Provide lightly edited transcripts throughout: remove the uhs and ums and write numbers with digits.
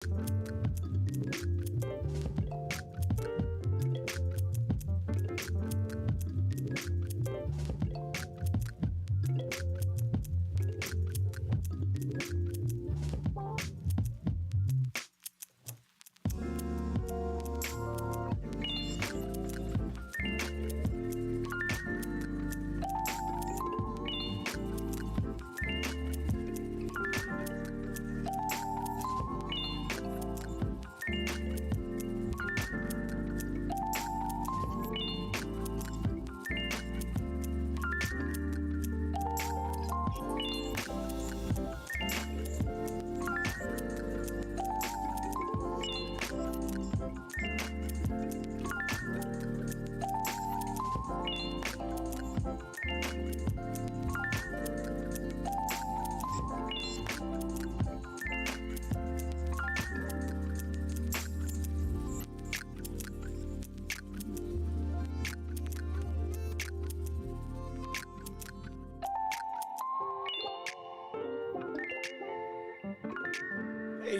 Hey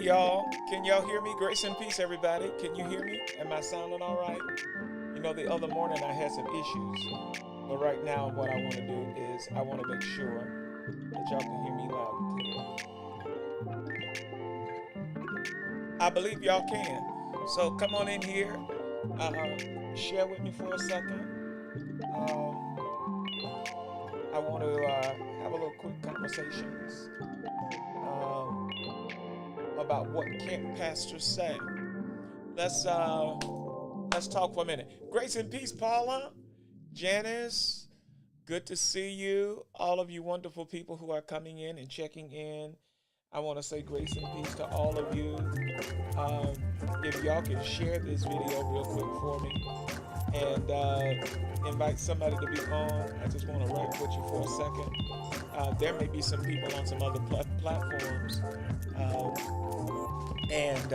y'all, can y'all hear me? Grace and peace, everybody. Can you hear me? Am I sounding all right? You know, the other morning I had some issues, but right now what I want to do is I want to make sure that y'all can hear me loud and clear. I believe y'all can. So come on in here, share with me for a second. I want to have a little quick conversations about what can't pastors say. Let's let's talk for a minute. Grace and peace, Paula, Janice. Good to see you. All of you wonderful people who are coming in and checking in. I want to say grace and peace to all of you. Um, if y'all can share this video real quick for me and invite somebody to be on, I just want to rant with you for a second. There may be some people on some other platforms, and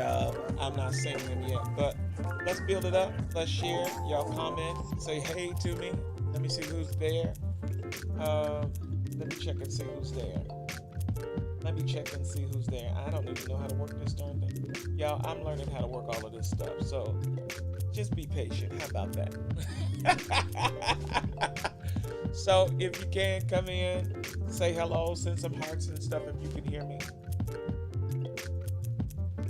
I'm not saying them yet, but let's build it up. Let's share. Y'all comment. Say hey to me. Let me see who's there. Let me check and see who's there. Let me check and see who's there. I don't even know how to work this darn thing. Y'all, I'm learning how to work all of this stuff. So just be patient. How about that? So if you can come in, say hello, send some hearts and stuff if you can hear me.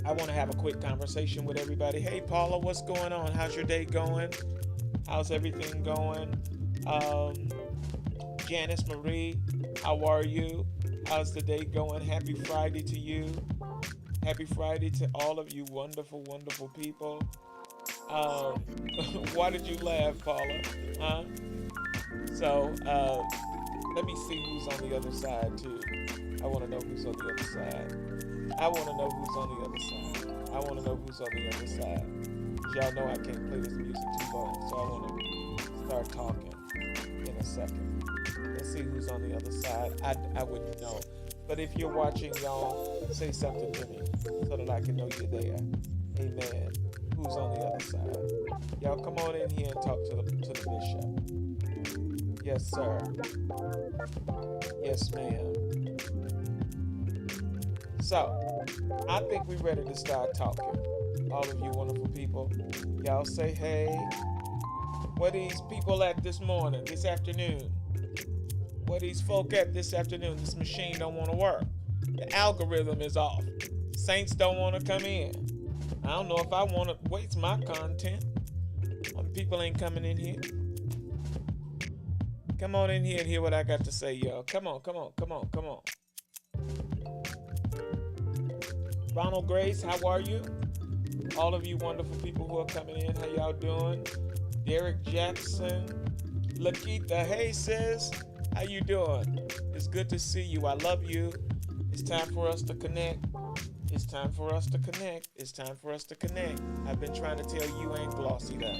I want to have a quick conversation with everybody. Hey Paula, what's going on? How's your day going? How's everything going? Janice Marie, how are you? How's the day going? Happy Friday to you. Happy Friday to all of you wonderful, wonderful people. Why did you laugh, Paula? Huh? So, let me see who's on the other side, too. I want to know who's on the other side. I want to know who's on the other side. I want to know who's on the other side. Y'all know I can't play this music too long, so I want to start talking in a second. Let's see who's on the other side. I wouldn't know. But if you're watching, y'all, say something to me so that I can know you're there. Amen. Who's on the other side? Y'all come on in here and talk to the bishop. Yes, sir. Yes, ma'am. So, I think we're ready to start talking. All of you wonderful people. Y'all say hey. Where these people at this morning, this afternoon? Where these folk at this afternoon? This machine don't want to work. The algorithm is off. Saints don't want to come in. I don't know if I want to waste my content when people ain't coming in here. Come on in here and hear what I got to say, y'all. Come on, come on, come on, come on. Ronald Grace, how are you? All of you wonderful people who are coming in, how y'all doing? Derek Jackson, Lakita, hey sis, how you doing? It's good to see you. I love you. It's time for us to connect. It's time for us to connect. It's time for us to connect. I've been trying to tell you ain't glossy that.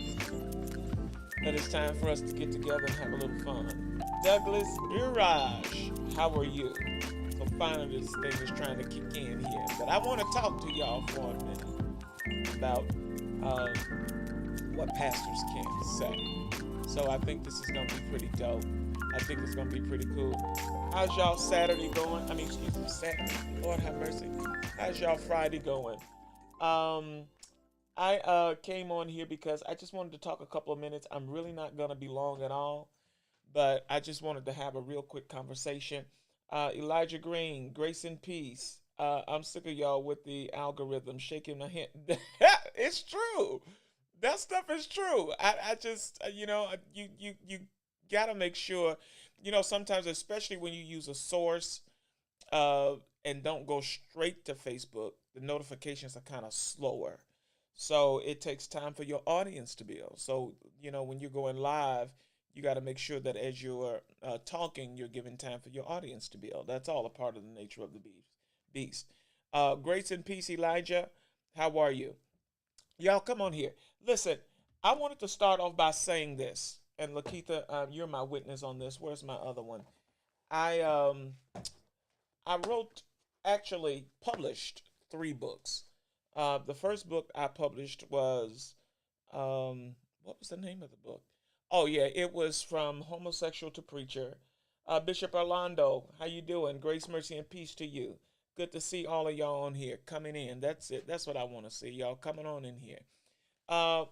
But it's time for us to get together and have a little fun. Douglas Burrage, how are you? So finally this thing is trying to kick in here. But I want to talk to y'all for a minute about what pastors can say. So I think this is going to be pretty dope. I think it's going to be pretty cool. How's y'all Saturday going? Excuse me, Saturday. Lord have mercy. How's y'all Friday going? Um, I came on here because I just wanted to talk a couple of minutes. I'm really not gonna be long at all, but I just wanted to have a real quick conversation. Elijah Green, grace and peace. I'm sick of y'all with the algorithm shaking my head. It's true. That stuff is true. I just you gotta make sure, sometimes, especially when you use a source and don't go straight to Facebook, the notifications are kind of slower. So it takes time for your audience to build. So, when you're going live, you got to make sure that as you're talking, you're giving time for your audience to build. That's all a part of the nature of the beast. Grace and peace, Elijah. How are you? Y'all, come on here. Listen, I wanted to start off by saying this. And Lakitha, you're my witness on this. Where's my other one? I I wrote, actually published 3 books. The first book I published was, what was the name of the book? Oh yeah, it was From Homosexual to Preacher. Bishop Orlando, how you doing? Grace, mercy, and peace to you. Good to see all of y'all on here coming in. That's it. That's what I want to see. Y'all coming on in here. I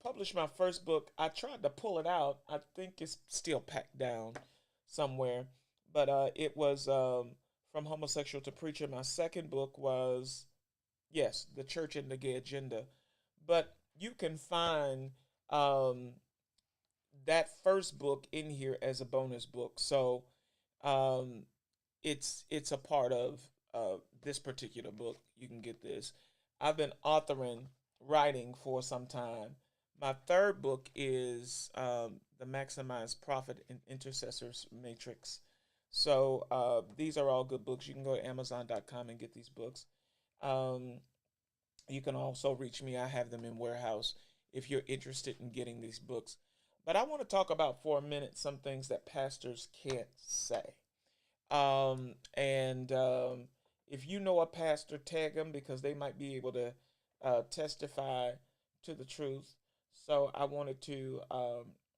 published my first book. I tried to pull it out. I think it's still packed down somewhere, but it was From Homosexual to Preacher. My second book was, yes, The Church and the Gay Agenda. But you can find um, that first book in here as a bonus book. So um, it's a part of this particular book. You can get this. I've been writing for some time. My third book is The Maximized Profit and Intercessors Matrix. So these are all good books. You can go to Amazon.com and get these books. Um, you can also reach me. I have them in warehouse if you're interested in getting these books. But I want to talk about for a minute some things that pastors can't say. And if you know a pastor, tag them because they might be able to testify to the truth. So I wanted to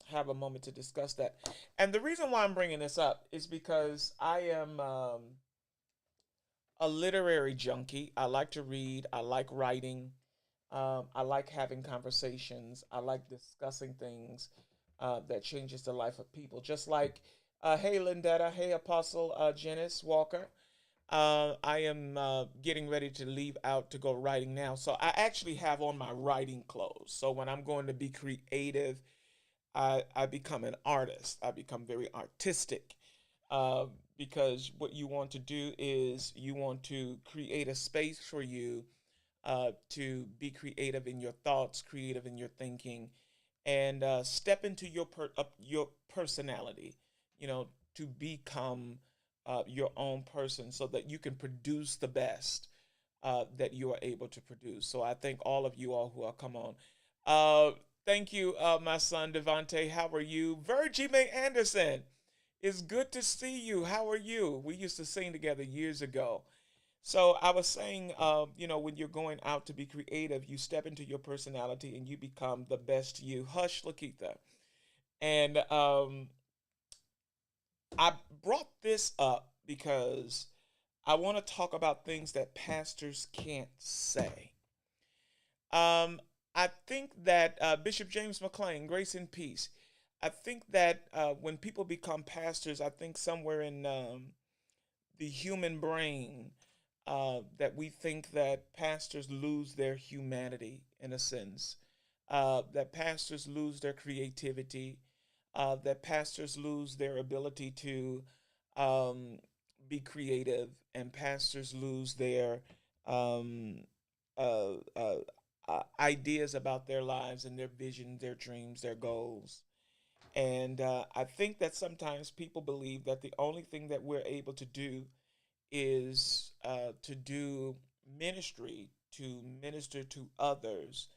have a moment to discuss that. And the reason why I'm bringing this up is because I am a literary junkie. I like to read, I like writing, I like having conversations, I like discussing things that changes the life of people. Just like, hey Lindetta, hey Apostle Janice Walker. I am getting ready to leave out to go writing now. So I actually have on my writing clothes. So when I'm going to be creative, I become an artist. I become very artistic because what you want to do is you want to create a space for you to be creative in your thoughts, creative in your thinking, and step into your personality. To become your own person, so that you can produce the best that you are able to produce. So I thank all of you all who are come on. Thank you, my son Devante. How are you? Virgie Mae Anderson, it's good to see you. How are you? We used to sing together years ago. So I was saying, when you're going out to be creative, you step into your personality and you become the best you. Hush, Lakitha. And I brought this up because I want to talk about things that pastors can't say. Um, I think that Bishop James McLean, grace and peace. I think that when people become pastors, I think somewhere in the human brain that we think that pastors lose their humanity in a sense, that pastors lose their creativity, that pastors lose their ability to um, be creative, and pastors lose their um, uh, uh, ideas about their lives and their vision, their dreams, their goals. And I think that sometimes people believe that the only thing that we're able to do is to do ministry, to minister to others,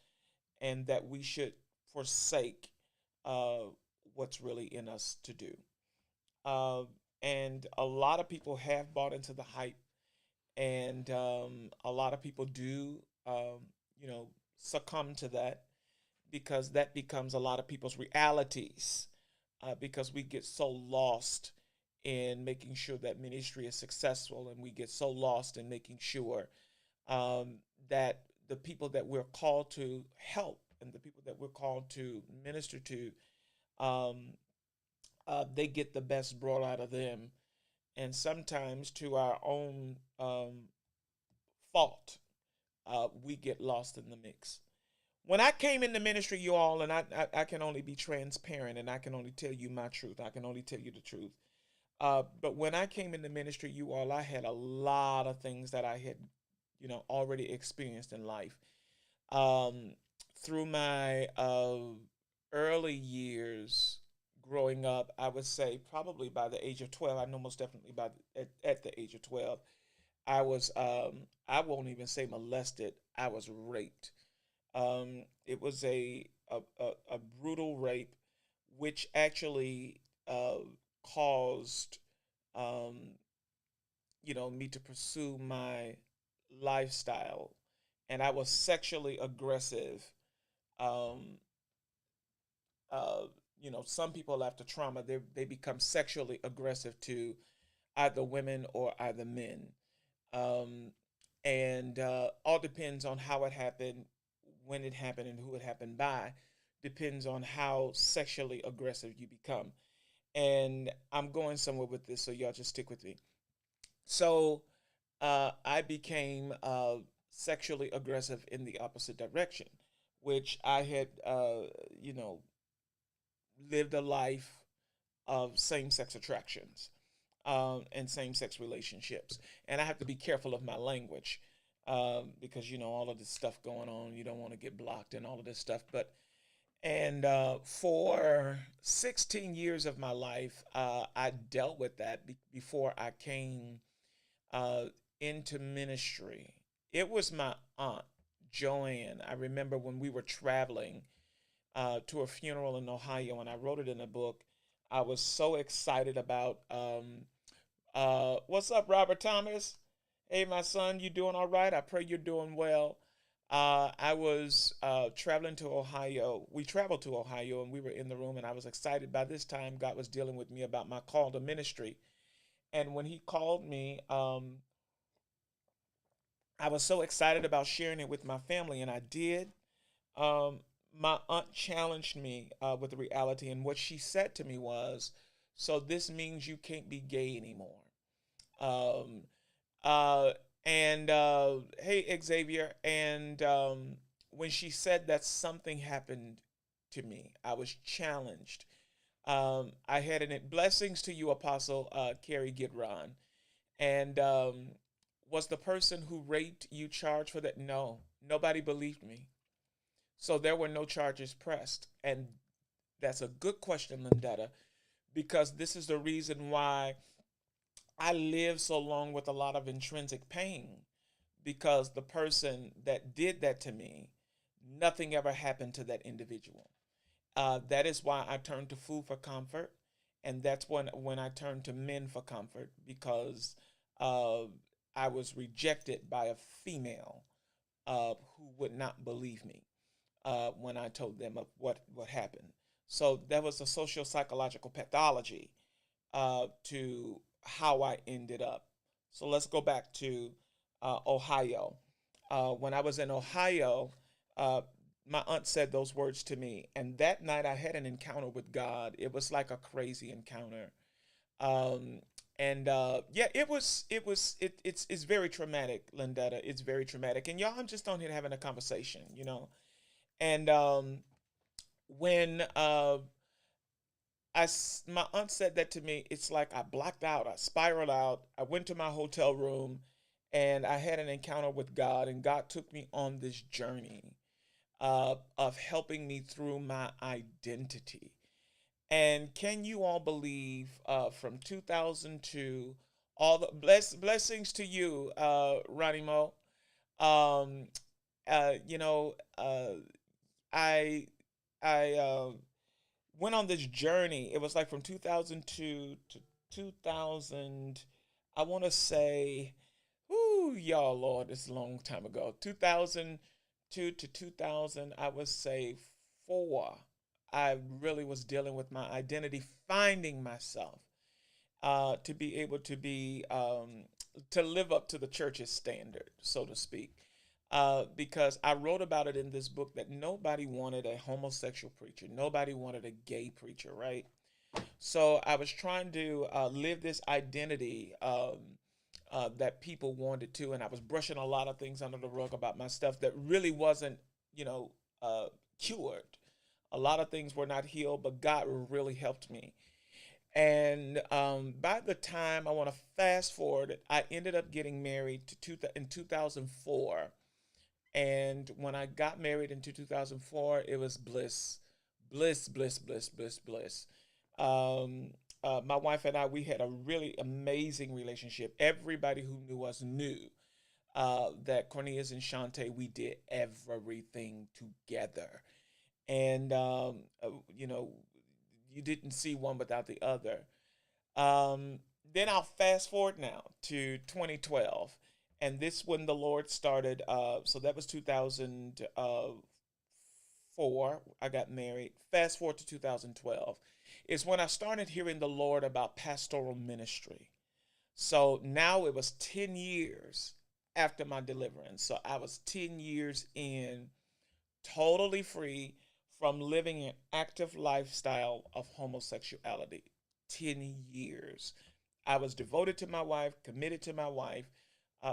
and that we should forsake uh, what's really in us to do. Uh, and a lot of people have bought into the hype, and a lot of people do, succumb to that because that becomes a lot of people's realities. Because we get so lost in making sure that ministry is successful, and we get so lost in making sure that the people that we're called to help and the people that we're called to minister to, um, they get the best brought out of them, and sometimes to our own fault, we get lost in the mix. When I came into ministry, you all, and I can only be transparent and I can only tell you my truth. I can only tell you the truth. But when I came into ministry, you all, I had a lot of things that I had, already experienced in life. Um, Through my early years growing up, I would say probably by the age of 12, I know most definitely at the age of 12, I won't even say molested, I was raped. It was a brutal rape, which actually caused, um, me to pursue my lifestyle. And I was sexually aggressive. Um, uh, some people after trauma, they become sexually aggressive to either women or either men. Um, and all depends on how it happened, when it happened, and who it happened by. Depends on how sexually aggressive you become. And I'm going somewhere with this, so y'all just stick with me. So I became sexually aggressive in the opposite direction, which I had, you know, lived a life of same sex attractions and same sex relationships. And I have to be careful of my language because, all of this stuff going on, you don't want to get blocked and all of this stuff. And for 16 years of my life, I dealt with that before I came uh, into ministry. It was my aunt, Joanne. I remember when we were traveling to a funeral in Ohio, and I wrote it in a book. I was so excited about. What's up, Robert Thomas? Hey, my son, you doing all right? I pray you're doing well. I was traveling to Ohio. We traveled to Ohio, and we were in the room, and I was excited. By this time, God was dealing with me about my call to ministry. And when He called me, I was so excited about sharing it with my family, and I did. Um, my aunt challenged me with the reality, and what she said to me was, "So this means you can't be gay anymore." Um, uh, and Hey, Xavier. And when she said that, something happened to me. I was challenged. I had an blessings to you, Apostle Carrie Gidron. And was the person who raped you charged for that? No, nobody believed me. So there were no charges pressed. And that's a good question, Lindetta, because this is the reason why I lived so long with a lot of intrinsic pain, because the person that did that to me, nothing ever happened to that individual. That is why I turned to food for comfort, and that's when I turned to men for comfort, because uh, I was rejected by a female who would not believe me when I told them of what happened. So there was a social psychological pathology to how I ended up. So let's go back to Ohio. When I was in Ohio, uh, my aunt said those words to me, and that night I had an encounter with God. It was like a crazy encounter, um, and yeah, it's very traumatic, Lindetta. It's very traumatic, and y'all, I'm just on here having a conversation. And when my aunt said that to me, it's like I blocked out, I spiraled out. I went to my hotel room, and I had an encounter with God, and God took me on this journey of helping me through my identity. And can you all believe from 2002, all the blessings to you, Ronnie Mo. Um, you know, I I went on this journey. It was like from 2002 to 2000. I want to say, whoo, y'all, Lord, it's a long time ago. 2002 to 2000, I would say four. I really was dealing with my identity, finding myself to be able to live up to the church's standard, so to speak. because I wrote about it in this book that nobody wanted a homosexual preacher, nobody wanted a gay preacher, right? So I was trying to live this identity that people wanted to, and I was brushing a lot of things under the rug about my stuff that really wasn't, you know, cured. A lot of things were not healed, but God really helped me. And by the time I want to fast forward, I ended up getting married in 2004. And when I got married in 2004, it was bliss, bliss, bliss, bliss, bliss, bliss. Um, my wife and I, we had a really amazing relationship. Everybody who knew us knew that Cornelius and Shante, we did everything together. And, you know, you didn't see one without the other. Um, then I'll fast forward now to 2012, and this when the Lord started. So that was 2004. I got married. Fast forward to 2012 is when I started hearing the Lord about pastoral ministry. So now it was 10 years after my deliverance. So I was 10 years in, totally free from living an active lifestyle of homosexuality. 10 years. I was devoted to my wife, committed to my wife,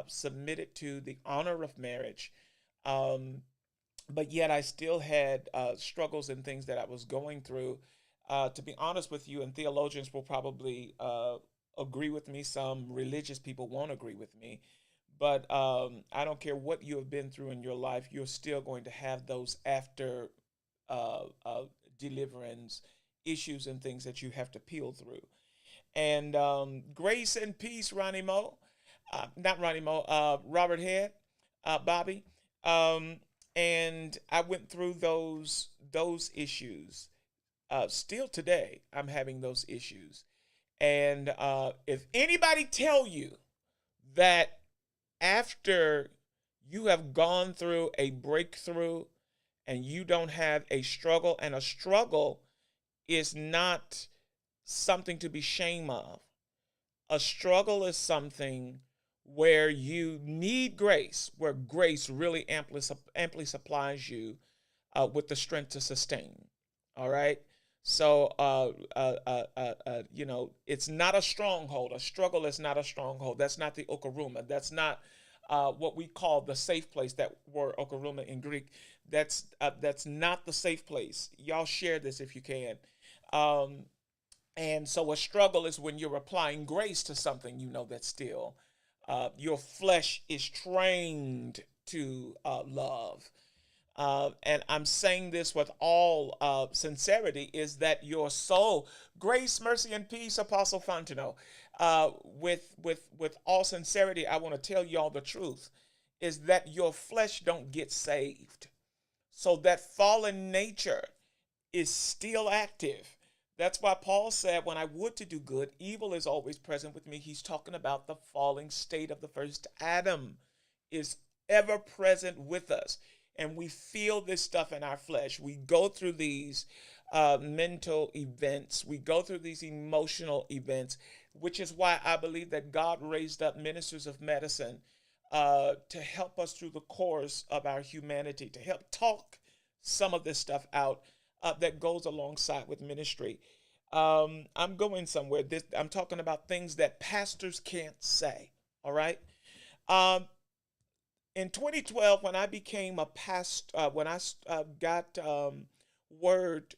submitted to the honor of marriage. Um, but yet I still had struggles and things that I was going through. To be honest with you, and theologians will probably agree with me, some religious people won't agree with me. But I don't care what you have been through in your life, you're still going to have those after uh, uh, deliverance issues and things that you have to peel through. And grace and peace, Ronnie Mo, not Ronnie Mo, Robert Head, Bobby, um, and I went through those issues. Still today, I'm having those issues. And if anybody tell you that after you have gone through a breakthrough and you don't have a struggle, and a struggle is not something to be ashamed of. A struggle is something where you need grace, where grace really amply supplies you with the strength to sustain. All right. So, you know, it's not a stronghold. A struggle is not a stronghold. That's not the okaruma. That's not what we call the safe place. That word okaruma in Greek. That's not the safe place. Y'all share this if you can. Um, and so a struggle is when you're applying grace to something you know that's still. Your flesh is trained to love. And I'm saying this with all sincerity, is that your soul, grace, mercy, and peace, Apostle Fontenot, with all sincerity, I want to tell y'all the truth, is that your flesh don't get saved. So that fallen nature is still active. That's why Paul said, when I would to do good, evil is always present with me. He's talking about the falling state of the first Adam is ever present with us. And we feel this stuff in our flesh. We go through these mental events. We go through these emotional events, which is why I believe that God raised up ministers of medicine to help us through the course of our humanity, to help talk some of this stuff out that goes alongside with ministry. I'm going somewhere. I'm talking about things that pastors can't say. All right. Um, in 2012, when I became a pastor, when I got word,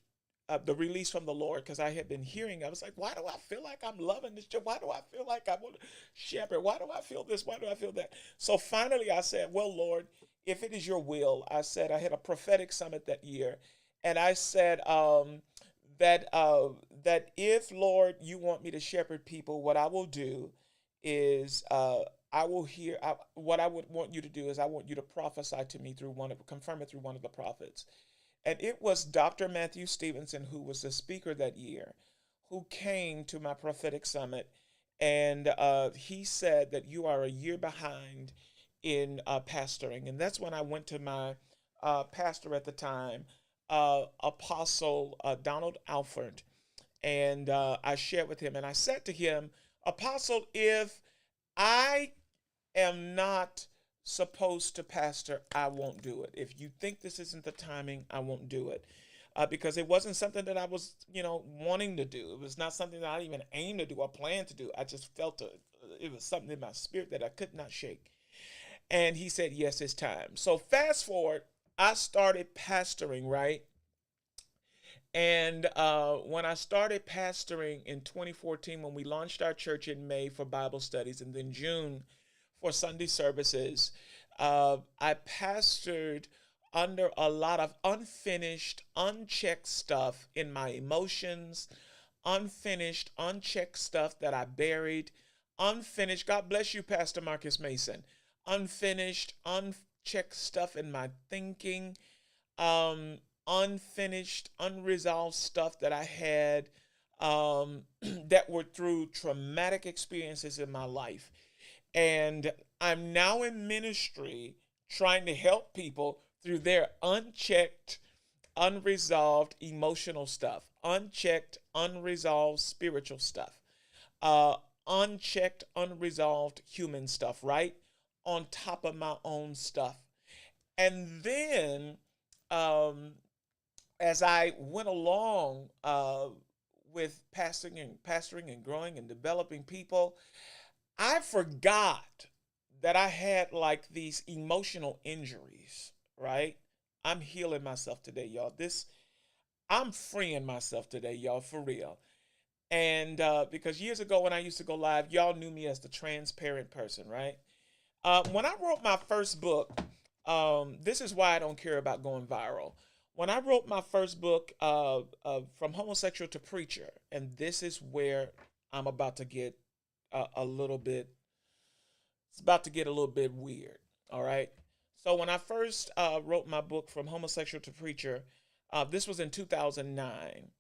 the release from the Lord, because I had been hearing, I was like, why do I feel like I'm loving this job? Why do I feel like I want to shepherd? Why do I feel this? Why do I feel that? So finally, I said, well, Lord, if it is your will, I said, I had a prophetic summit that year, and I said that if Lord, you want me to shepherd people, what I will do is I will hear what I would want you to do is I want you to prophesy to me through confirm it through one of the prophets. And it was Dr. Matthew Stevenson, who was the speaker that year, who came to my prophetic summit. And he said that you are a year behind in pastoring. And that's when I went to my pastor at the time, Apostle Donald Alford. And I shared with him, and I said to him, Apostle, if I am not supposed to pastor, I won't do it. If you think this isn't the timing, I won't do it. Because it wasn't something that I was, wanting to do. It was not something that I even aimed to do or planned to do. I just felt it was something in my spirit that I could not shake. And he said, yes, it's time. So fast forward, I started pastoring, right? And when I started pastoring in 2014, when we launched our church in May for Bible studies, and then June for Sunday services, I pastored under a lot of unfinished, unchecked stuff in my emotions, unfinished, unchecked stuff that I buried, unfinished. God bless you, Pastor Marcus Mason. Unfinished, unchecked stuff in my thinking, um, unfinished, unresolved stuff that I had, that were through traumatic experiences in my life. And I'm now in ministry trying to help people through their unchecked, unresolved emotional stuff, unchecked, unresolved spiritual stuff, uh, unchecked, unresolved human stuff, right? On top of my own stuff. And then, um, as I went along with pastoring and growing and developing people, I forgot that I had like these emotional injuries, right? I'm healing myself today, y'all. I'm freeing myself today, y'all, for real. And because years ago when I used to go live, y'all knew me as the transparent person, right? When I wrote my first book, this is why I don't care about going viral. When I wrote my first book, From Homosexual to Preacher, and this is where I'm about to get a little bit, it's about to get a little bit weird, all right? So when I first wrote my book, From Homosexual to Preacher, this was in 2009.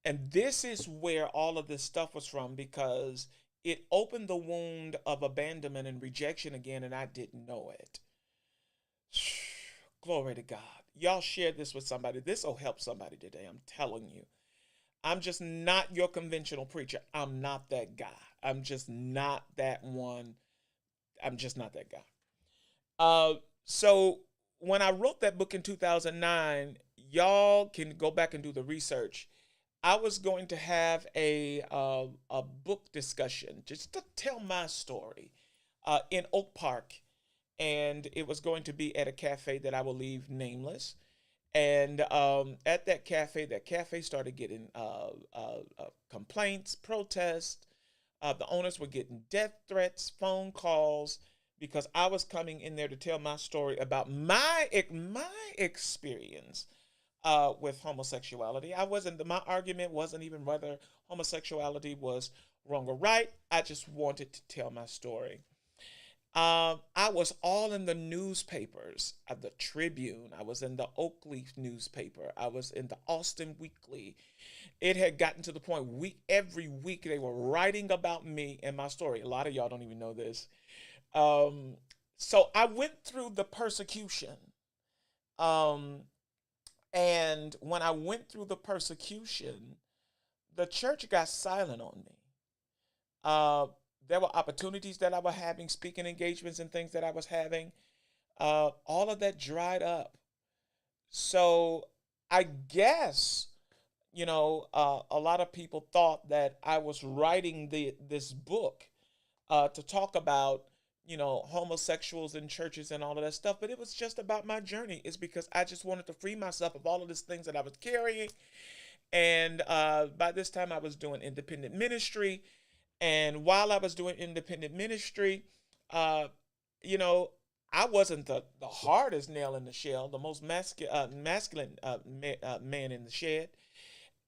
And this is where all of this stuff was from because it opened the wound of abandonment and rejection again, and I didn't know it. Glory to God. Y'all share this with somebody. This will help somebody today. I'm telling you. I'm just not your conventional preacher. I'm not that guy. I'm just not that one. I'm just not that guy. So when I wrote that book in 2009, y'all can go back and do the research. I was going to have a book discussion just to tell my story in Oak Park, and it was going to be at a cafe that I will leave nameless. And at that cafe started getting complaints, protests. The owners were getting death threats, phone calls, because I was coming in there to tell my story about my experience with homosexuality. My argument wasn't even whether homosexuality was wrong or right. I just wanted to tell my story. I was all in the newspapers, the Tribune. I was in the Oakleaf newspaper. I was in the Austin Weekly. It had gotten to the point every week they were writing about me and my story. A lot of y'all don't even know this. So I went through the persecution. Um, and when I went through the persecution, the church got silent on me. Uh, there were opportunities that I was having, speaking engagements and things that I was having. All of that dried up. So I guess, a lot of people thought that I was writing this book to talk about, homosexuals in churches and all of that stuff. But it was just about my journey. It's because I just wanted to free myself of all of these things that I was carrying. And by this time, I was doing independent ministry. And while I was doing independent ministry, uh, I wasn't the hardest nail in the shell, the most masculine man in the shed.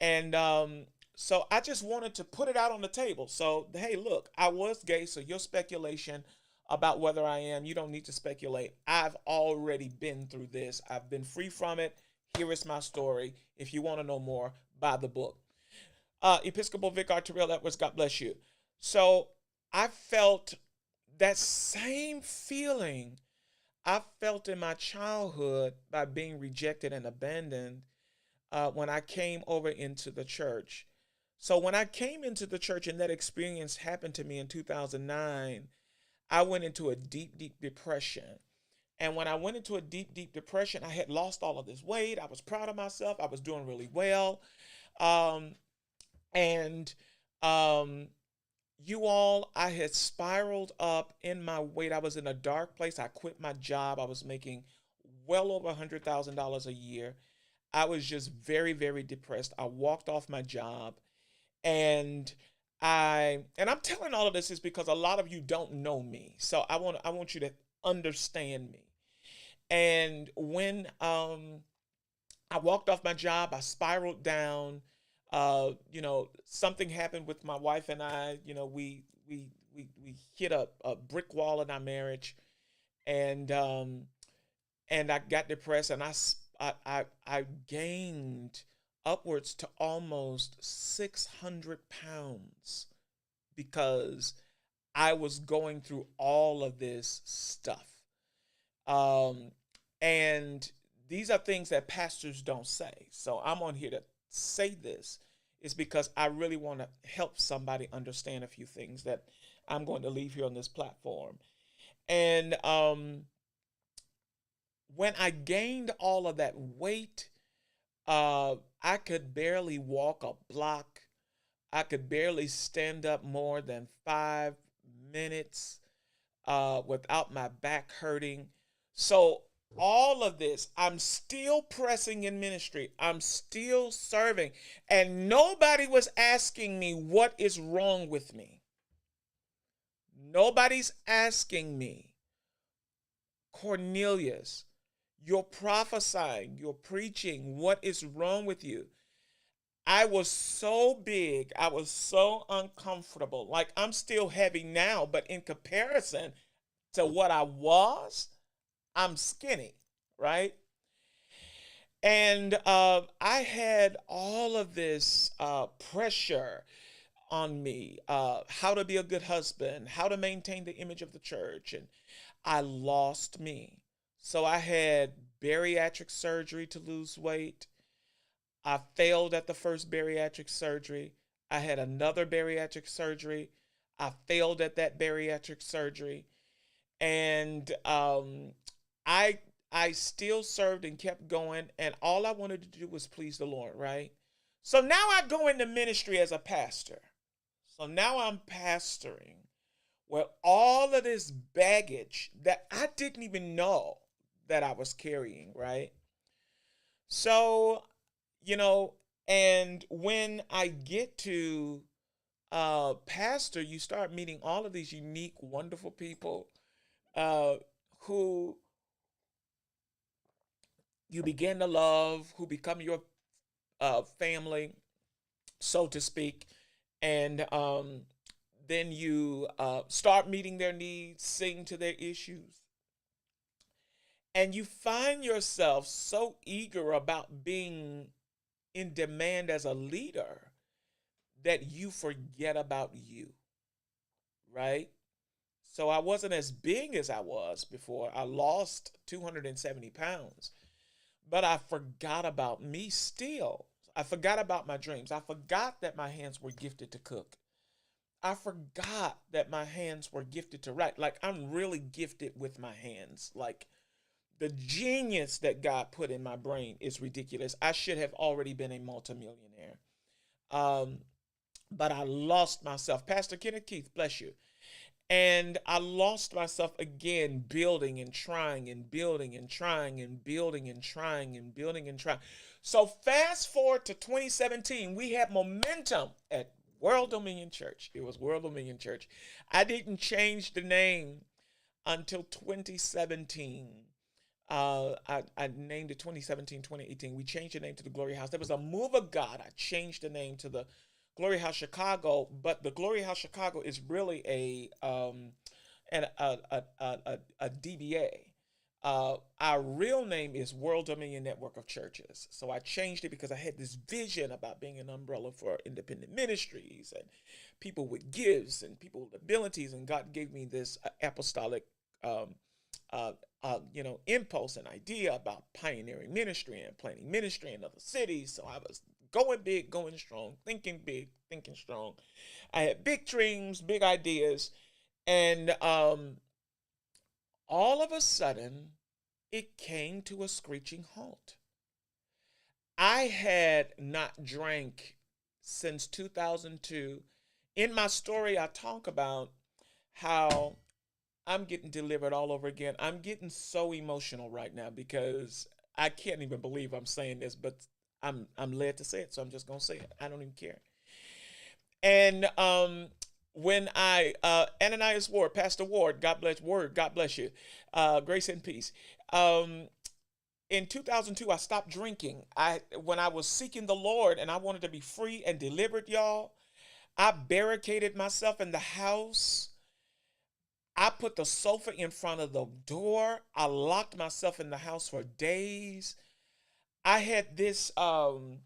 And so I just wanted to put it out on the table. So, hey, look, I was gay, so your speculation about whether I am, you don't need to speculate. I've already been through this. I've been free from it. Here is my story. If you want to know more, buy the book. Episcopal Vicar Terrell Edwards, God bless you. So I felt that same feeling I felt in my childhood by being rejected and abandoned when I came over into the church. So when I came into the church and that experience happened to me in 2009, I went into a deep, deep depression. And when I went into a deep, deep depression, I had lost all of this weight. I was proud of myself. I was doing really well. Um, and um, you all, I had spiraled up in my weight. I was in a dark place. I quit my job. I was making well over $100,000 a year. I was just very, very depressed. I walked off my job, and I'm telling all of this is because a lot of you don't know me. So I want you to understand me. And when I walked off my job, I spiraled down. Something happened with my wife and I. We hit a brick wall in our marriage, and I got depressed, and I gained upwards to almost 600 pounds because I was going through all of this stuff. Um, and these are things that pastors don't say. So I'm on here to say this is because I really want to help somebody understand a few things that I'm going to leave here on this platform. And when I gained all of that weight, I could barely walk a block. I could barely stand up more than 5 minutes without my back hurting. So, all of this, I'm still pressing in ministry. I'm still serving. And nobody was asking me what is wrong with me. Nobody's asking me, Cornelius, you're prophesying, you're preaching, what is wrong with you? I was so big, I was so uncomfortable. Like I'm still heavy now, but in comparison to what I was, I'm skinny, right? And I had all of this pressure on me, how to be a good husband, how to maintain the image of the church, and I lost me. So I had bariatric surgery to lose weight. I failed at the first bariatric surgery. I had another bariatric surgery. I failed at that bariatric surgery, and I I still served and kept going, and all I wanted to do was please the Lord, right? So now I go into ministry as a pastor. So now I'm pastoring. Well, all of this baggage that I didn't even know that I was carrying, right? So, you know, and when I get to pastor, you start meeting all of these unique, wonderful people uh, who you begin to love, who become your family, so to speak. And then you start meeting their needs, sing to their issues. And you find yourself so eager about being in demand as a leader that you forget about you, right? So I wasn't as big as I was before. I lost 270 pounds, but I forgot about me still. I forgot about my dreams. I forgot that my hands were gifted to cook. I forgot that my hands were gifted to write. Like, I'm really gifted with my hands. Like, the genius that God put in my brain is ridiculous. I should have already been a multimillionaire. Um, but I lost myself. Pastor Kenneth Keith, bless you. And I lost myself again, building and trying and building and trying and building and trying and building and trying. So fast forward to 2017, we had momentum at World Dominion Church. It was World Dominion Church. I didn't change the name until 2017. I named it 2017, 2018. We changed the name to the Glory House. There was a move of God. I changed the name to the Glory House Chicago, but the Glory House Chicago is really a DBA. Our real name is World Dominion Network of Churches. So I changed it because I had this vision about being an umbrella for independent ministries and people with gifts and people with abilities. And God gave me this apostolic, um, impulse and idea about pioneering ministry and planting ministry in other cities. So I was going big, going strong, thinking big, thinking strong. I had big dreams, big ideas, and all of a sudden, it came to a screeching halt. I had not drank since 2002. In my story, I talk about how I'm getting delivered all over again. I'm getting so emotional right now because I can't even believe I'm saying this, but I'm led to say it, so I'm just gonna say it. I don't even care. And when I Ananias Ward, Pastor Ward, God bless you, grace and peace. Um, in 2002, I stopped drinking. When I was seeking the Lord and I wanted to be free and delivered, y'all, I barricaded myself in the house. I put the sofa in front of the door. I locked myself in the house for days. I had this credenza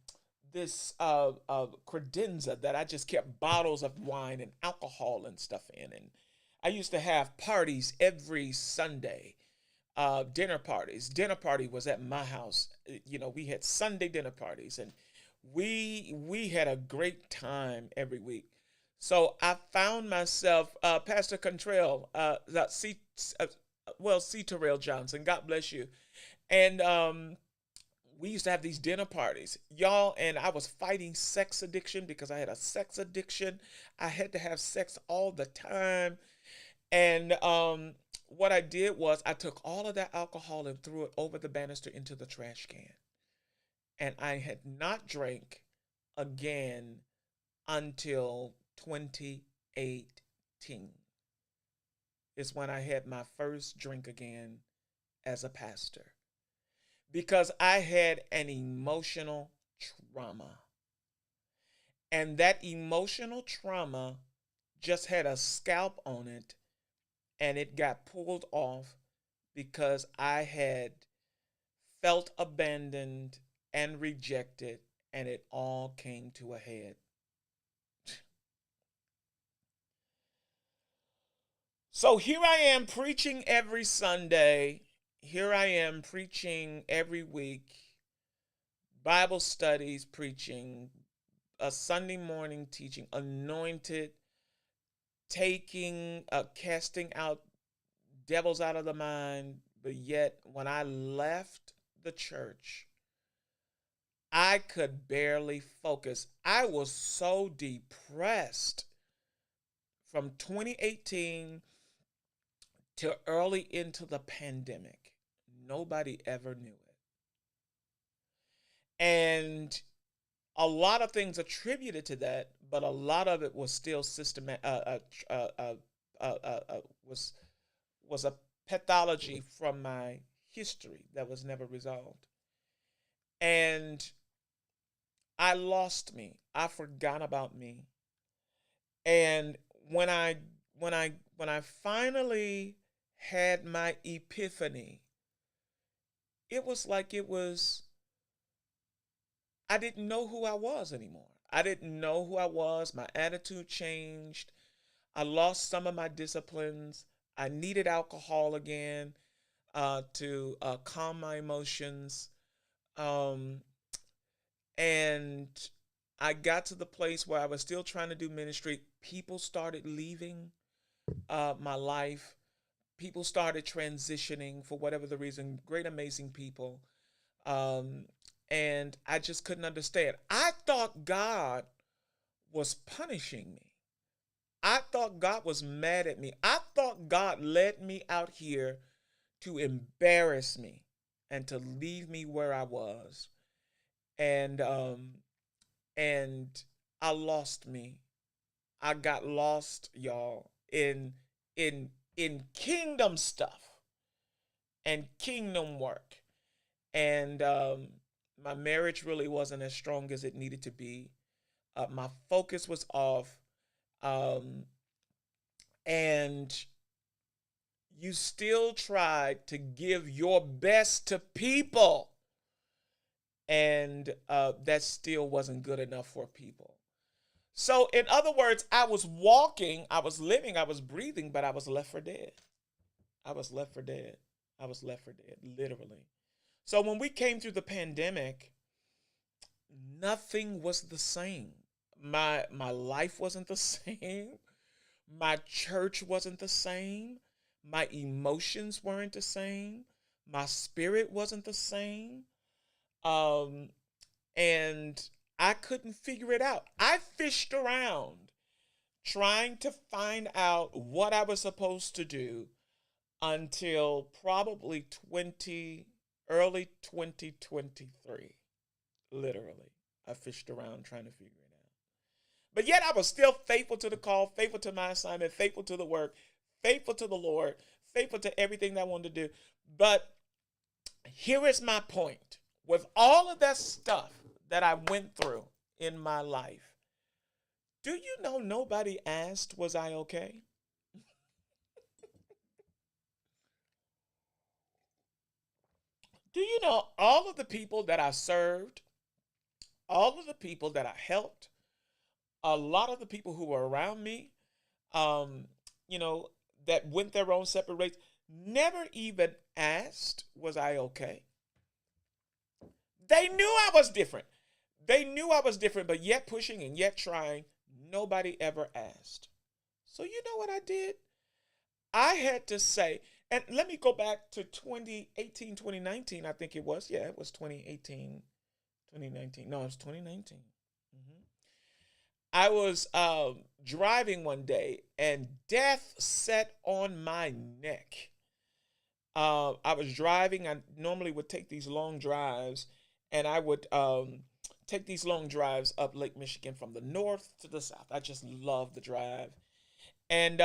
that I just kept bottles of wine and alcohol and stuff in, and I used to have parties every Sunday, dinner parties. Dinner party was at my house. You know, we had Sunday dinner parties, and we had a great time every week. So I found myself, Pastor Contrell, uh, C. Terrell Johnson, God bless you, and we used to have these dinner parties, y'all, and I was fighting sex addiction because I had a sex addiction. I had to have sex all the time. And what I did was I took all of that alcohol and threw it over the banister into the trash can. And I had not drank again until 2018 is when I had my first drink again as a pastor because I had an emotional trauma. And that emotional trauma just had a scalp on it and it got pulled off because I had felt abandoned and rejected, and it all came to a head. So here I am preaching every Sunday. Here I am preaching every week, Bible studies, preaching, a Sunday morning teaching, anointed, casting out devils out of the mind. But yet, when I left the church, I could barely focus. I was so depressed from 2018 to early into the pandemic. Nobody ever knew it. And a lot of things attributed to that, but a lot of it was still systematic. Was a pathology from my history that was never resolved, and I lost me. I forgot about me, and when I finally had my epiphany, it was like it was I didn't know who I was anymore. I didn't know who I was. My attitude changed. I lost some of my disciplines. I needed alcohol again to calm my emotions. Um, and I got to the place where I was still trying to do ministry. People started leaving my life. People started transitioning for whatever the reason. Great, amazing people. Um, and I just couldn't understand. I thought God was punishing me. I thought God was mad at me. I thought God led me out here to embarrass me and to leave me where I was. And and I lost me. I got lost, y'all, in kingdom stuff and kingdom work. And my marriage really wasn't as strong as it needed to be. My focus was off. Um, and you still tried to give your best to people, and that still wasn't good enough for people. So, in other words, I was walking, I was living, I was breathing, but I was left for dead. I was left for dead. I was left for dead, literally. So, when we came through the pandemic, nothing was the same. My life wasn't the same. My church wasn't the same. My emotions weren't the same. My spirit wasn't the same. Um, and I couldn't figure it out. I fished around trying to find out what I was supposed to do until probably early 2023. Literally, I fished around trying to figure it out. But yet I was still faithful to the call, faithful to my assignment, faithful to the work, faithful to the Lord, faithful to everything that I wanted to do. But here is my point. With all of that stuff that I went through in my life, do you know nobody asked, was I okay? Do you know all of the people that I served, all of the people that I helped, a lot of the people who were around me, um, you know, that went their own separate ways, never even asked, was I okay? They knew I was different. They knew I was different, but yet pushing and yet trying, nobody ever asked. So you know what I did? I had to say, and let me go back to 2018, 2019, I think it was. Yeah, it was 2018, 2019. No, it was 2019. Mhm. I was driving one day and death set on my neck. I was driving. I normally would take these long drives, and I would take these long drives up Lake Michigan from the north to the south. I just love the drive. And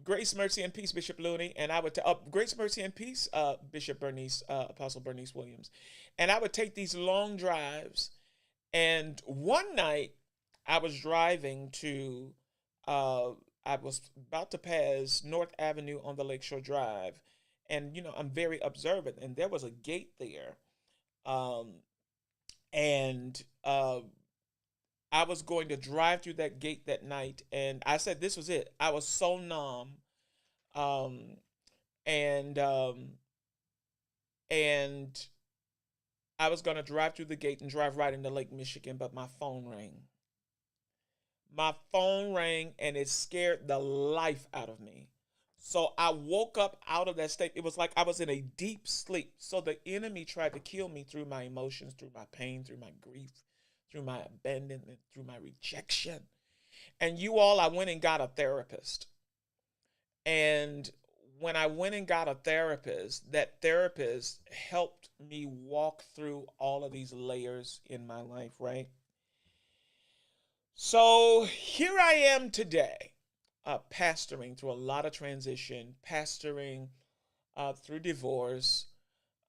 Grace, Mercy, and Peace, Bishop Looney, and I would Grace, Mercy, and Peace, Bishop Bernice, Apostle Bernice Williams, and I would take these long drives. And one night, I was driving to, I was about to pass North Avenue on the Lakeshore Drive, and I'm very observant, and there was a gate there, um, and I was going to drive through that gate that night, and I said this was it. I was so numb, um, and and I was going to drive through the gate and drive right into Lake Michigan, but my phone rang. My phone rang, and it scared the life out of me. So I woke up out of that state. It was like I was in a deep sleep. So the enemy tried to kill me through my emotions, through my pain, through my grief, through my abandonment, through my rejection. And I went and got a therapist. And when I went and got a therapist, that therapist helped me walk through all of these layers in my life, right? So here I am today, pastoring through a lot of transition, pastoring through divorce,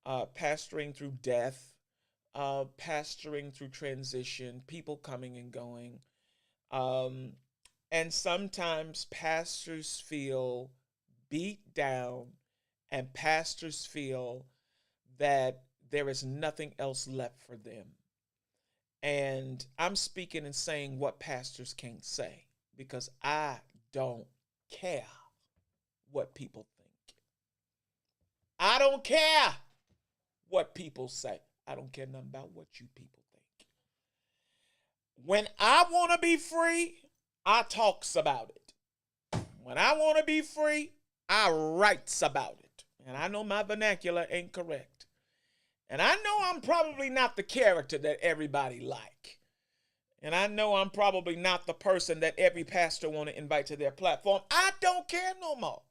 pastoring through death, pastoring through transition, people coming and going. Um, and sometimes pastors feel beat down, and pastors feel that there is nothing else left for them. And I'm speaking and saying what pastors can't say because I don't care what people think. I don't care what people say. I don't care nothing about what you people think. When I want to be free, I talks about it. When I want to be free, I writes about it. And I know my vernacular ain't correct. And I know I'm probably not the character that everybody like. And I know I'm probably not the person that every pastor want to invite to their platform. I don't care no more.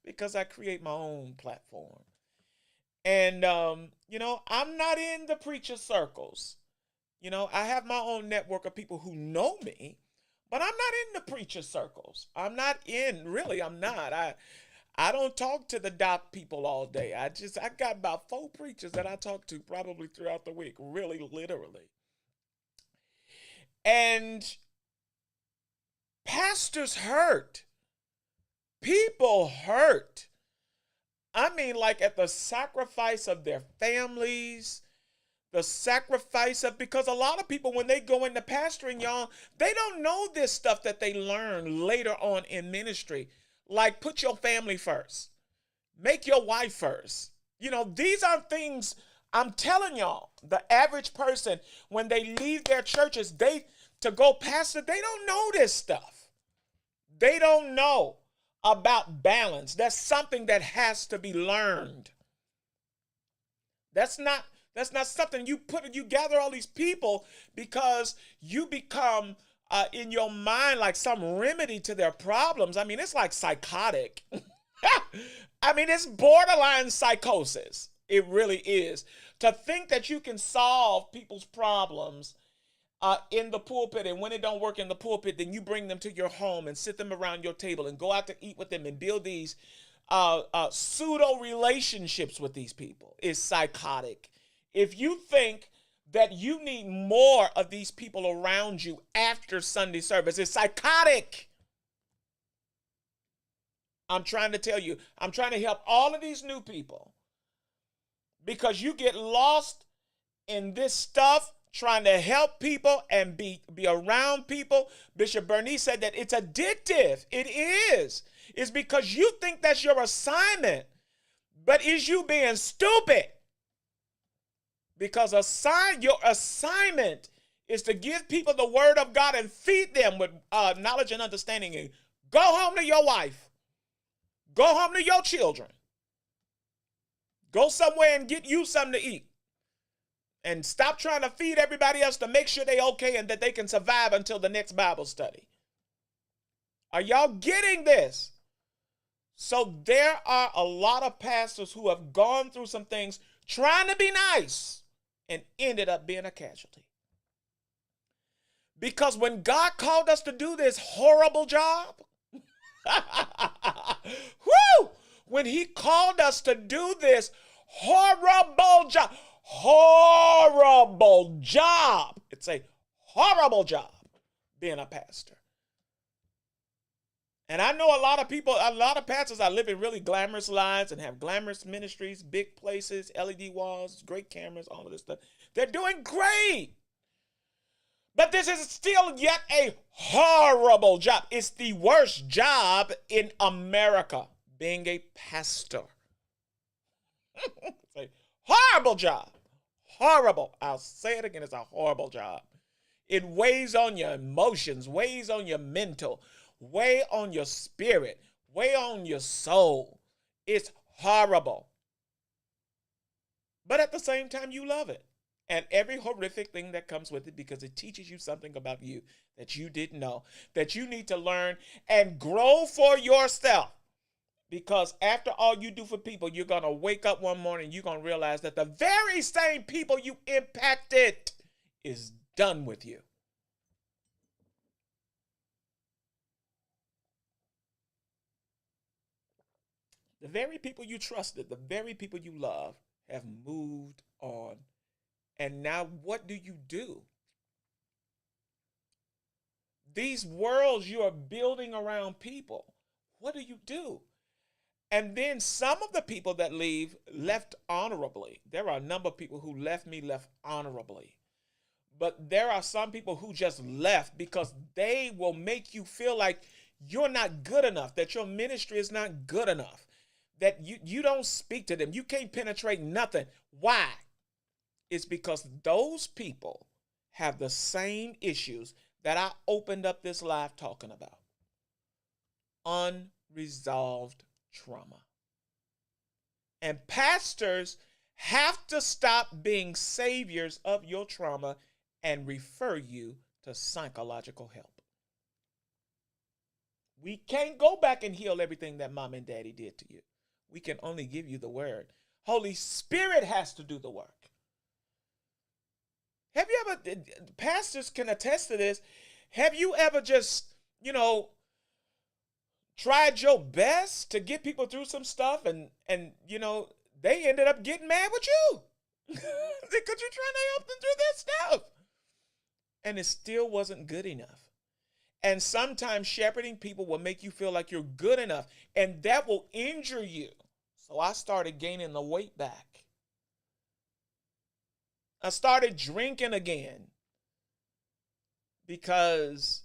Because I create my own platform. And, I'm not in the preacher circles. I have my own network of people who know me, but I'm not in the preacher circles. I'm not. I don't talk to the doc people all day. I got about 4 preachers that I talk to probably throughout the week, really, literally. And pastors hurt. People hurt. I mean, like at the sacrifice of their families, the sacrifice of, because a lot of people, when they go into pastoring, y'all, they don't know this stuff that they learn later on in ministry. Like, put your family first. Make your wife first. These are things I'm telling y'all. The average person, when they leave their churches, to go pastor, they don't know this stuff. They don't know about balance. That's something that has to be learned. That's not something you gather all these people because you become in your mind like some remedy to their problems. I mean, it's like psychotic. I mean, it's borderline psychosis. It really is. To think that you can solve people's problems in the pulpit, and when it don't work in the pulpit, then you bring them to your home and sit them around your table and go out to eat with them and build these pseudo relationships with these people is psychotic. If you think that you need more of these people around you after Sunday service, it's psychotic. I'm trying to tell you, I'm trying to help all of these new people because you get lost in this stuff trying to help people and be around people. Bishop Bernice said that it's addictive. It is. It's because you think that's your assignment, but is you being stupid? Because your assignment is to give people the word of God and feed them with knowledge and understanding. And go home to your wife. Go home to your children. Go somewhere and get you something to eat. And stop trying to feed everybody else to make sure they're okay and that they can survive until the next Bible study. Are y'all getting this? So there are a lot of pastors who have gone through some things trying to be nice and ended up being a casualty. Because when God called us to do this horrible job, whoo! When he called us to do this horrible job, it's a horrible job being a pastor. And I know a lot of pastors are living really glamorous lives and have glamorous ministries, big places, LED walls, great cameras, all of this stuff. They're doing great. But this is still yet a horrible job. It's the worst job in America, being a pastor. It's a horrible job. Horrible. I'll say it again. It's a horrible job. It weighs on your emotions, weighs on your mental, weigh on your spirit, weigh on your soul. It's horrible. But at the same time, you love it. And every horrific thing that comes with it, because it teaches you something about you that you didn't know, that you need to learn and grow for yourself. Because after all you do for people, you're going to wake up one morning and you're going to realize that the very same people you impacted is done with you. The very people you trusted, the very people you love have moved on. And now what do you do? These worlds you are building around people, what do you do? And then some of the people that leave left honorably. There are a number of people who left honorably. But there are some people who just left because they will make you feel like you're not good enough, that your ministry is not good enough, that you don't speak to them. You can't penetrate nothing. Why? It's because those people have the same issues that I opened up this live talking about. Unresolved trauma. And pastors have to stop being saviors of your trauma and refer you to psychological help. We can't go back and heal everything that mom and daddy did to you. We can only give you the word. Holy Spirit has to do the work. Have you ever, pastors can attest to this, have you ever just, tried your best to get people through some stuff and they ended up getting mad with you because you're trying to help them through that stuff. And it still wasn't good enough. And sometimes shepherding people will make you feel like you're good enough, and that will injure you. So I started gaining the weight back. I started drinking again because,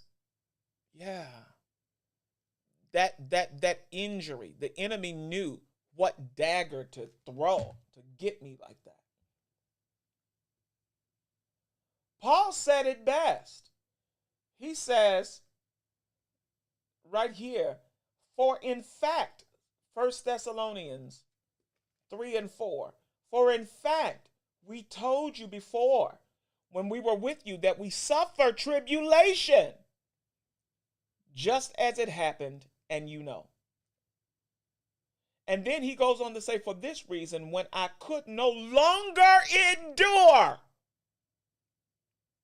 that injury, the enemy knew what dagger to throw to get me like that. Paul said it best. He says right here, for in fact, 1 Thessalonians 3 and 4, For in fact, we told you before when we were with you that we suffer tribulation, just as it happened, and you know. And then he goes on to say, for this reason, when I could no longer endure,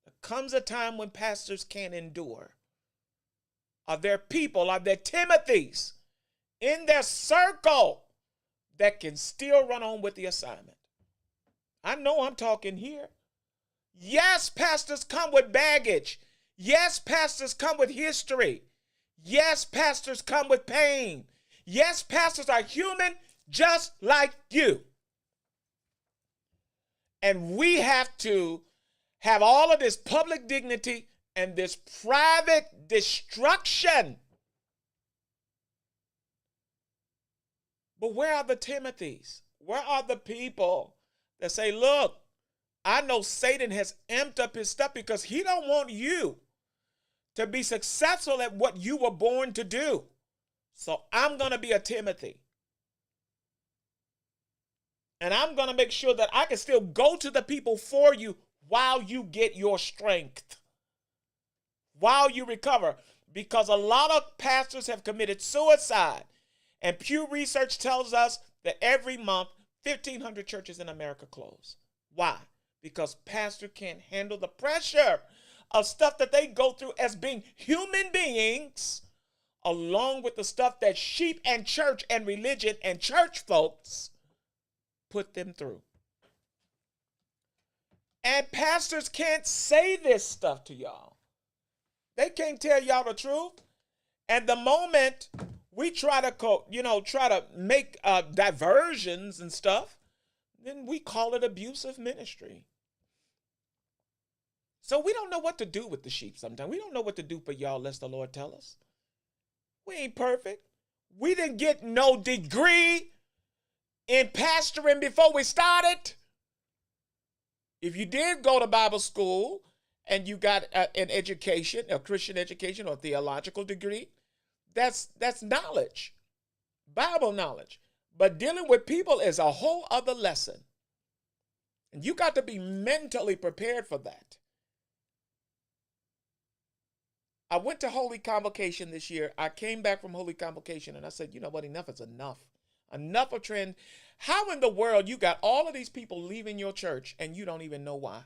there comes a time when pastors can't endure. Are there people, are there Timothys in their circle that can still run on with the assignment? I know I'm talking here. Yes, pastors come with baggage. Yes, pastors come with history. Yes, pastors come with pain. Yes, pastors are human just like you. And we have to have all of this public dignity and this private destruction. But where are the Timothys? Where are the people that say, look, I know Satan has amped up his stuff because he don't want you to be successful at what you were born to do. So I'm going to be a Timothy. And I'm going to make sure that I can still go to the people for you while you get your strength, while you recover. Because a lot of pastors have committed suicide. And Pew Research tells us that every month, 1,500 churches in America close. Why? Because pastors can't handle the pressure of stuff that they go through as being human beings, along with the stuff that sheep and church and religion and church folks put them through. And pastors can't say this stuff to y'all. They can't tell y'all the truth. And the moment we try to make diversions and stuff, then we call it abusive ministry. So we don't know what to do with the sheep sometimes. We don't know what to do for y'all unless the Lord tell us. We ain't perfect. We didn't get no degree in pastoring before we started. If you did go to Bible school and you got an education, a Christian education or theological degree, that's knowledge, Bible knowledge. But dealing with people is a whole other lesson. And you got to be mentally prepared for that. I went to Holy Convocation this year. I came back from Holy Convocation and I said, you know what, enough is enough. Enough of trend. How in the world you got all of these people leaving your church and you don't even know why?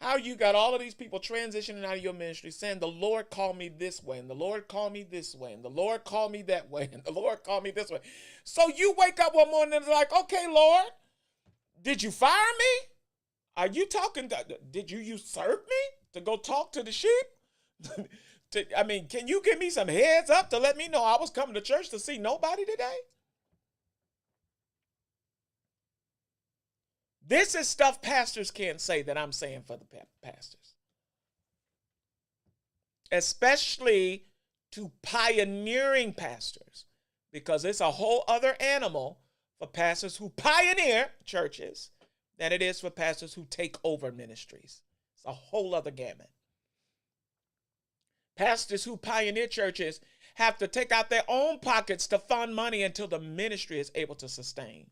How you got all of these people transitioning out of your ministry saying the Lord called me this way and the Lord called me this way and the Lord called me that way and the Lord called me this way. So you wake up one morning and it's like, okay, Lord, did you fire me? Are you talking, did you usurp me to go talk to the sheep? Can you give me some heads up to let me know I was coming to church to see nobody today? This is stuff pastors can't say that I'm saying for the pastors. Especially to pioneering pastors. Because it's a whole other animal for pastors who pioneer churches than it is for pastors who take over ministries. It's a whole other gamut. Pastors who pioneer churches have to take out their own pockets to fund money until the ministry is able to sustain.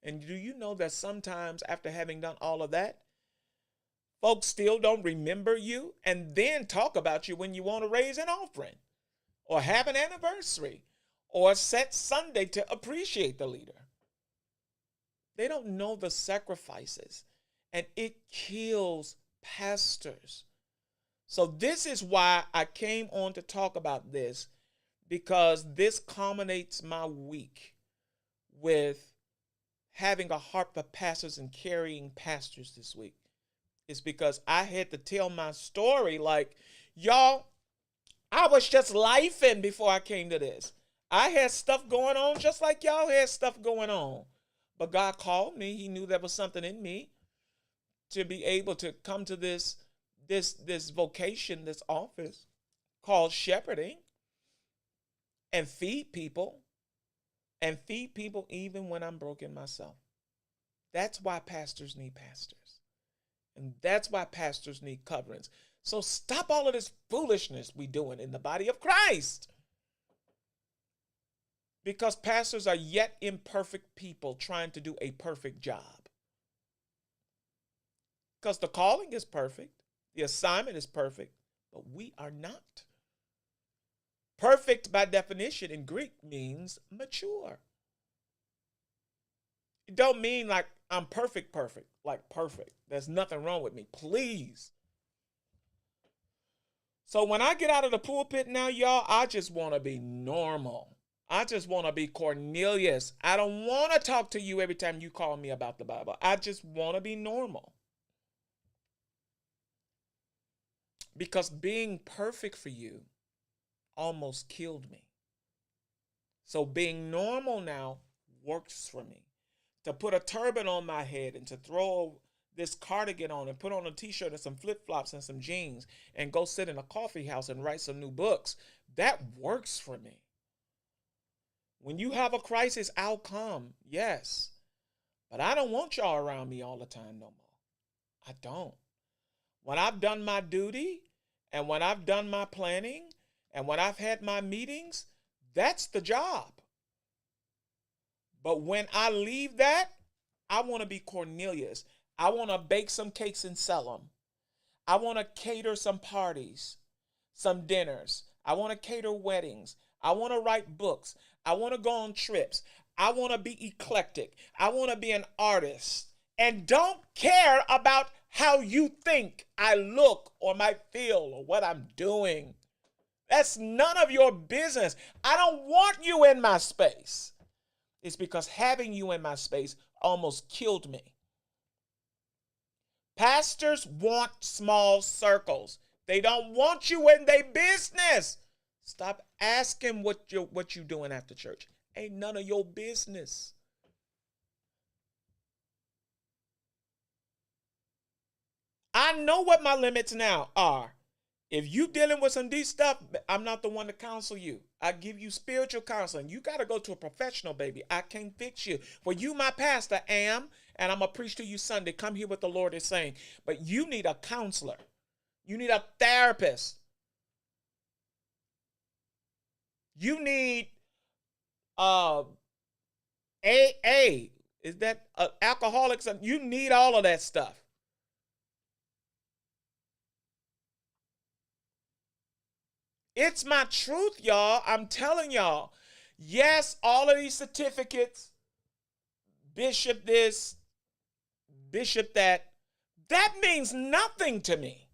And do you know that sometimes after having done all of that, folks still don't remember you and then talk about you when you want to raise an offering or have an anniversary or set Sunday to appreciate the leader? They don't know the sacrifices, and it kills pastors. So this is why I came on to talk about this, because this culminates my week with having a heart for pastors and carrying pastors this week. It's because I had to tell my story like, y'all, I was just lifing before I came to this. I had stuff going on just like y'all had stuff going on. But God called me. He knew there was something in me to be able to come to this vocation, this office called shepherding, and feed people even when I'm broken myself. That's why pastors need pastors. And that's why pastors need coverings. So stop all of this foolishness we doing in the body of Christ. Because pastors are yet imperfect people trying to do a perfect job. Because the calling is perfect, the assignment is perfect, but we are not. Perfect by definition in Greek means mature. It don't mean like I'm perfect, like perfect. There's nothing wrong with me. Please. So when I get out of the pulpit now, y'all, I just want to be normal. I just want to be Cornelius. I don't want to talk to you every time you call me about the Bible. I just want to be normal. Because being perfect for you almost killed me. So being normal now works for me. To put a turban on my head and to throw this cardigan on and put on a t-shirt and some flip-flops and some jeans and go sit in a coffee house and write some new books, that works for me. When you have a crisis, I'll come, yes. But I don't want y'all around me all the time no more. I don't. When I've done my duty and when I've done my planning and when I've had my meetings, that's the job. But when I leave that, I want to be Cornelius. I want to bake some cakes and sell them. I want to cater some parties, some dinners. I want to cater weddings. I want to write books. I want to go on trips. I want to be eclectic. I want to be an artist and don't care about how you think I look or might feel or what I'm doing. That's none of your business. I don't want you in my space. It's because having you in my space almost killed me. Pastors want small circles. They don't want you in their business. Stop asking what you doing after church. Ain't none of your business. I know what my limits now are. If you dealing with some deep stuff, I'm not the one to counsel you. I give you spiritual counseling. You got to go to a professional, baby. I can't fix you. For you, my pastor, am, and I'm going to preach to you Sunday. Come hear what the Lord is saying. But you need a counselor. You need a therapist. You need AA. Is that alcoholics? You need all of that stuff. It's my truth, y'all. I'm telling y'all. Yes, all of these certificates, bishop this, bishop that, that means nothing to me.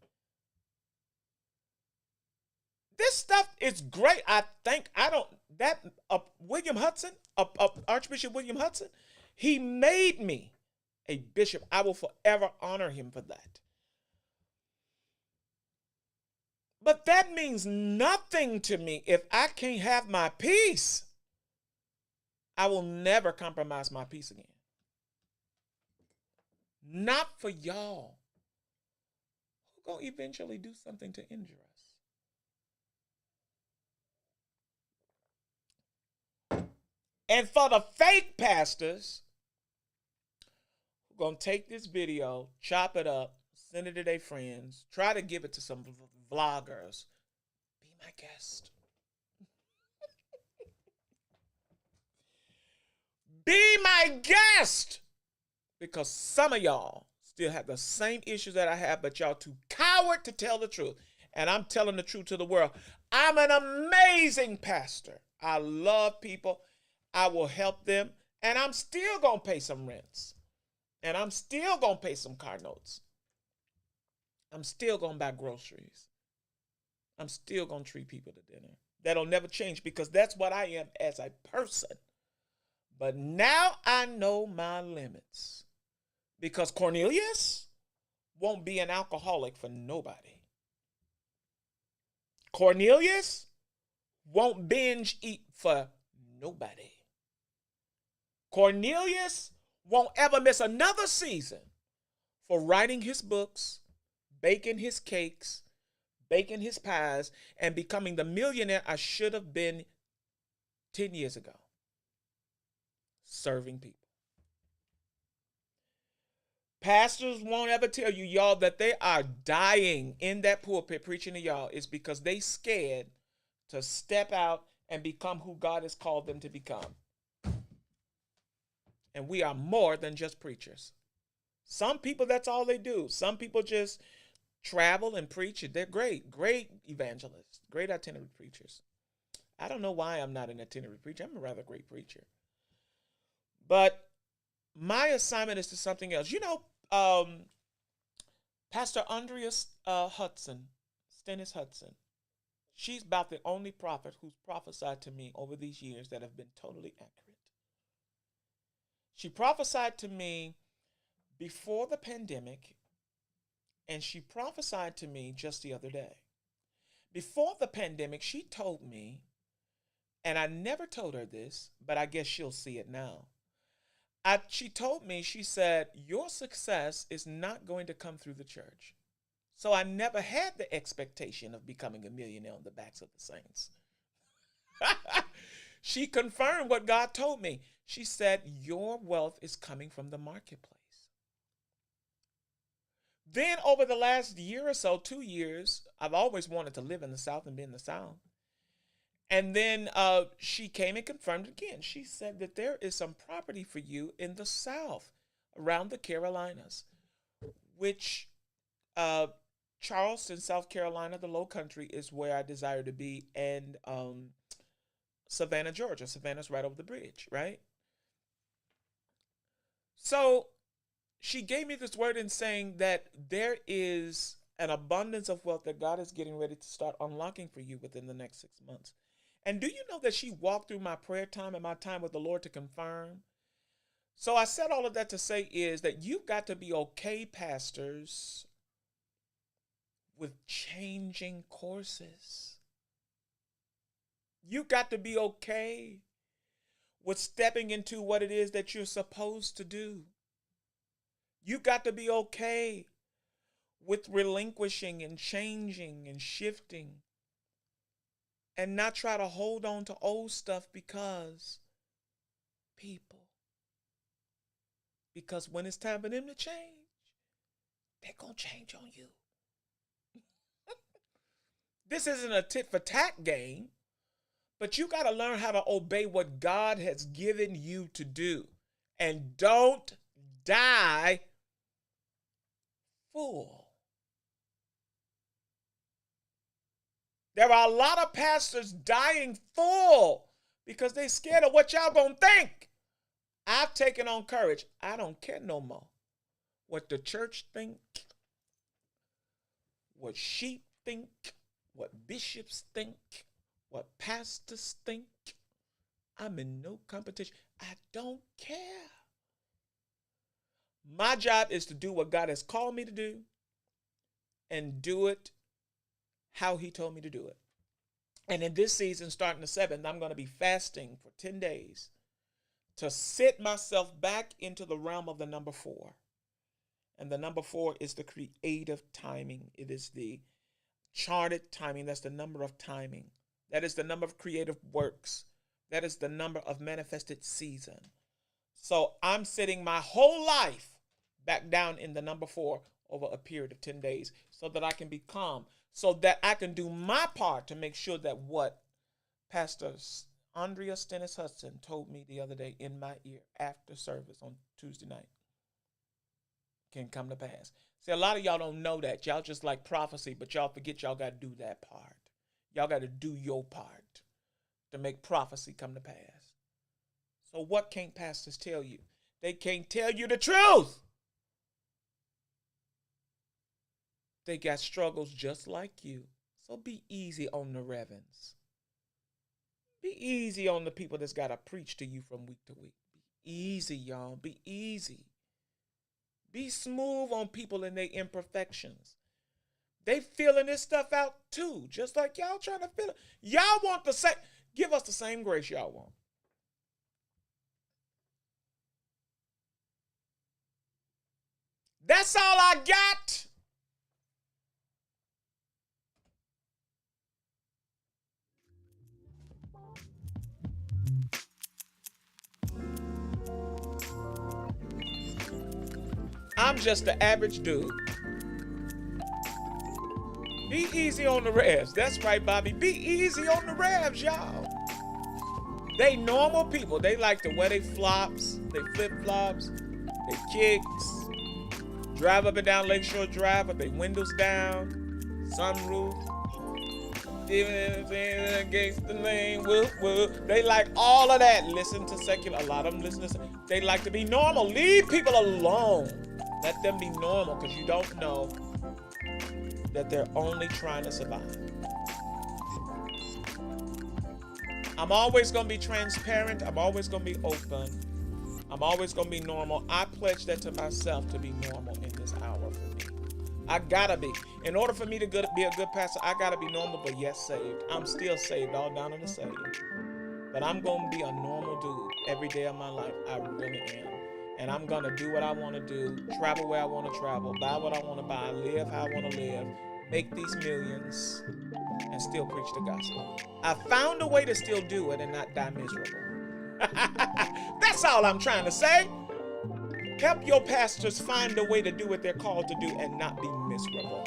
This stuff is great. William Hudson, Archbishop William Hudson, he made me a bishop. I will forever honor him for that. But that means nothing to me if I can't have my peace. I will never compromise my peace again. Not for y'all who gonna eventually do something to injure us. And for the fake pastors who gonna take this video, chop it up, send it to their friends, try to give it to some vloggers, be my guest. Be my guest! Because some of y'all still have the same issues that I have, but y'all too coward to tell the truth. And I'm telling the truth to the world. I'm an amazing pastor. I love people. I will help them. And I'm still going to pay some rents. And I'm still going to pay some car notes. I'm still going to buy groceries. I'm still going to treat people to dinner. That'll never change because that's what I am as a person. But now I know my limits. Because Cornelius won't be an alcoholic for nobody. Cornelius won't binge eat for nobody. Cornelius won't ever miss another season for writing his books, baking his cakes, baking his pies, and becoming the millionaire I should have been 10 years ago. Serving people. Pastors won't ever tell you, y'all, that they are dying in that pulpit preaching to y'all. It's because they scared to step out and become who God has called them to become. And we are more than just preachers. Some people, that's all they do. Some people just travel and preach. They're great, great evangelists, great itinerant preachers. I don't know why I'm not an itinerant preacher. I'm a rather great preacher. But my assignment is to something else. You know, Pastor Andrea Hudson, Stennis Hudson, she's about the only prophet who's prophesied to me over these years that have been totally accurate. She prophesied to me before the pandemic, and she prophesied to me just the other day. Before the pandemic, she told me, and I never told her this, but I guess she'll see it now. She told me, she said, your success is not going to come through the church. So I never had the expectation of becoming a millionaire on the backs of the saints. She confirmed what God told me. She said, your wealth is coming from the marketplace. Then over the last year or so, 2 years, I've always wanted to live in the South and be in the South. And then she came and confirmed again. She said that there is some property for you in the South, around the Carolinas, which Charleston, South Carolina, the Low Country, is where I desire to be, and Savannah, Georgia. Savannah's right over the bridge, right? So she gave me this word in saying that there is an abundance of wealth that God is getting ready to start unlocking for you within the next 6 months. And do you know that she walked through my prayer time and my time with the Lord to confirm? So I said all of that to say is that you've got to be okay, pastors, with changing courses. You've got to be okay with stepping into what it is that you're supposed to do. You've got to be okay with relinquishing and changing and shifting, and not try to hold on to old stuff because when it's time for them to change, they're going to change on you. This isn't a tit for tat game, but you got to learn how to obey what God has given you to do. And don't die full. There are a lot of pastors dying full because they're scared of what y'all gonna think. I've taken on courage. I don't care no more what the church think, what sheep think, what bishops think, what pastors think. I'm in no competition. I don't care. My job is to do what God has called me to do and do it how he told me to do it. And in this season, starting the 7th, I'm going to be fasting for 10 days to sit myself back into the realm of the number 4. And the number 4 is the creative timing. It is the charted timing. That's the number of timing. That is the number of creative works. That is the number of manifested season. So I'm sitting my whole life back down in the number 4 over a period of 10 days so that I can be calm, so that I can do my part to make sure that what Pastor Andrea Stennis Hudson told me the other day in my ear after service on Tuesday night can come to pass. See, a lot of y'all don't know that. Y'all just like prophecy, but y'all forget y'all got to do that part. Y'all got to do your part to make prophecy come to pass. So what can't pastors tell you? They can't tell you the truth. They got struggles just like you. So be easy on the Revens. Be easy on the people that's got to preach to you from week to week. Be easy, y'all. Be easy. Be smooth on people and their imperfections. They feeling this stuff out too, just like y'all trying to feel it. Y'all want the same, give us the same grace y'all want. That's all I got. I'm just the average dude. Be easy on the revs. That's right, Bobby. Be easy on the revs, y'all. They normal people. They like to wear their flops, they flip-flops, they kicks, drive up and down Lakeshore Drive with their windows down, sunroof, even against the lane, whoop, whoop. They like all of that. Listen to secular. A lot of them listen to. They like to be normal. Leave people alone. Let them be normal, because you don't know that they're only trying to survive. I'm always going to be transparent. I'm always going to be open. I'm always going to be normal. I pledge that to myself, to be normal in this hour for me. I gotta be. In order for me to be a good pastor, I gotta be normal, but yet saved. I'm still saved, all down in the saved. But I'm gonna be a normal dude every day of my life. I really am. And I'm gonna do what I wanna do, travel where I wanna travel, buy what I wanna buy, live how I wanna live, make these millions, and still preach the gospel. I found a way to still do it and not die miserable. That's all I'm trying to say. Help your pastors find a way to do what they're called to do and not be miserable.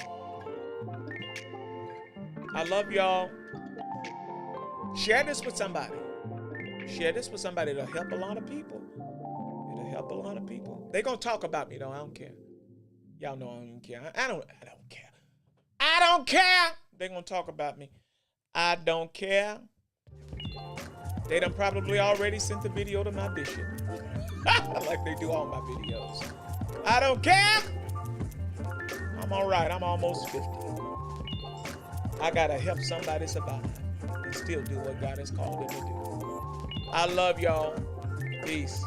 I love y'all. Share this with somebody. Share this with somebody. It'll help a lot of people. It'll help a lot of people. They're going to talk about me, though. I don't care. Y'all know I don't even care. I don't care. I don't care. They're going to talk about me. I don't care. They done probably already sent the video to my bishop. Like they do all my videos. I don't care. I'm all right. I'm almost 50. I got to help somebody survive and still do what God has called them to do. I love y'all. Peace.